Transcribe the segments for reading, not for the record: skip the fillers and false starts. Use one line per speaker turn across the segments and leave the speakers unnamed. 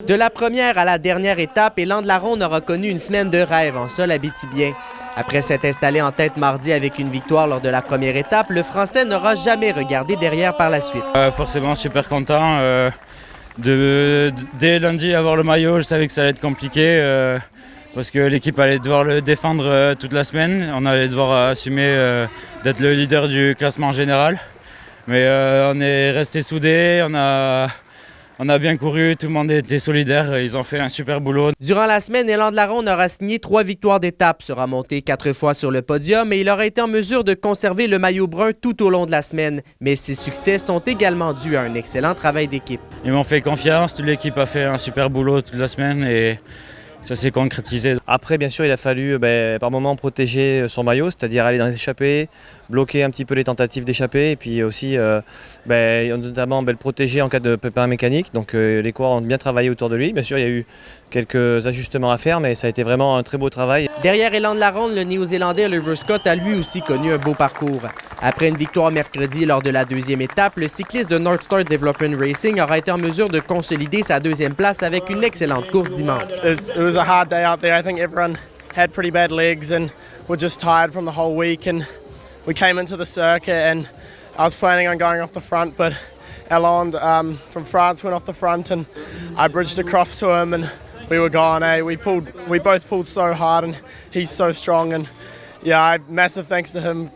De la première à la dernière étape, Élan de la Ronde aura connu une semaine de rêve en sol abitibien. Après s'être installé en tête mardi avec une victoire lors de la première étape, le Français n'aura jamais regardé derrière par la suite.
Forcément super content. Dès lundi avoir le maillot, je savais que ça allait être compliqué parce que l'équipe allait devoir le défendre toute la semaine. On allait devoir assumer d'être le leader du classement général. Mais on est resté soudés, on a bien couru, tout le monde était solidaire, ils ont fait un super boulot.
Durant la semaine, Élan de la Ronde aura signé 3 victoires d'étape, sera monté 4 fois sur le podium et il aura été en mesure de conserver le maillot brun tout au long de la semaine. Mais ses succès sont également dus à un excellent travail d'équipe.
Ils m'ont fait confiance, toute l'équipe a fait un super boulot toute la semaine et ça s'est concrétisé.
Après, bien sûr, il a fallu par moments protéger son maillot, c'est-à-dire aller dans les échappées, bloquer un petit peu les tentatives d'échapper et puis aussi notamment le protéger en cas de pépin mécanique. Donc les coureurs ont bien travaillé autour de lui. Bien sûr, il y a eu quelques ajustements à faire, mais ça a été vraiment un très beau travail.
Derrière Élan de la Ronde, le Néo-Zélandais Oliver Scott a lui aussi connu un beau parcours. Après une victoire mercredi lors de la deuxième étape, le cycliste de North Star Development Racing aura été en mesure de consolider sa deuxième place avec une excellente course dimanche.
It was a hard day out there. I think everyone had pretty bad legs and were just tired from the whole week. And we came into the circuit and I was planning on going off the front, but Alain from France went off the front and I bridged across to him and we were gone. We both pulled so hard and he's so strong and yeah, massive thanks to him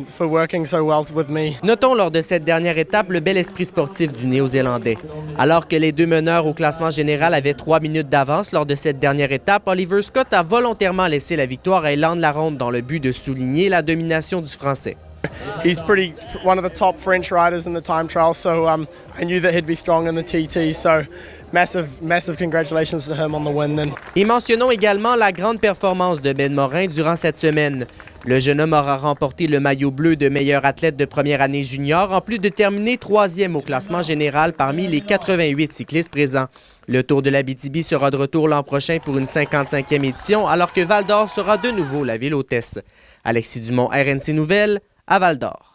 for working so well with me.
Notons lors de cette dernière étape le bel esprit sportif du Néo-Zélandais. Alors que les deux meneurs au classement général avaient 3 minutes d'avance lors de cette dernière étape, Oliver Scott a volontairement laissé la victoire à Élan de la Ronde dans le but de souligner la domination du Français.
He's one of the top French riders in the time trial, so I knew that he'd be strong in the TT, so massive congratulations to him on the win.
Et mentionnons également la grande performance de Ben Morin durant cette semaine. Le jeune homme aura remporté le maillot bleu de meilleur athlète de première année junior, en plus de terminer 3e au classement général parmi les 88 cyclistes présents. Le Tour de l'Abitibi sera de retour l'an prochain pour une 55e édition, alors que Val-d'Or sera de nouveau la ville hôtesse. Alexis Dumont, RNC Nouvelles, à Val-d'Or.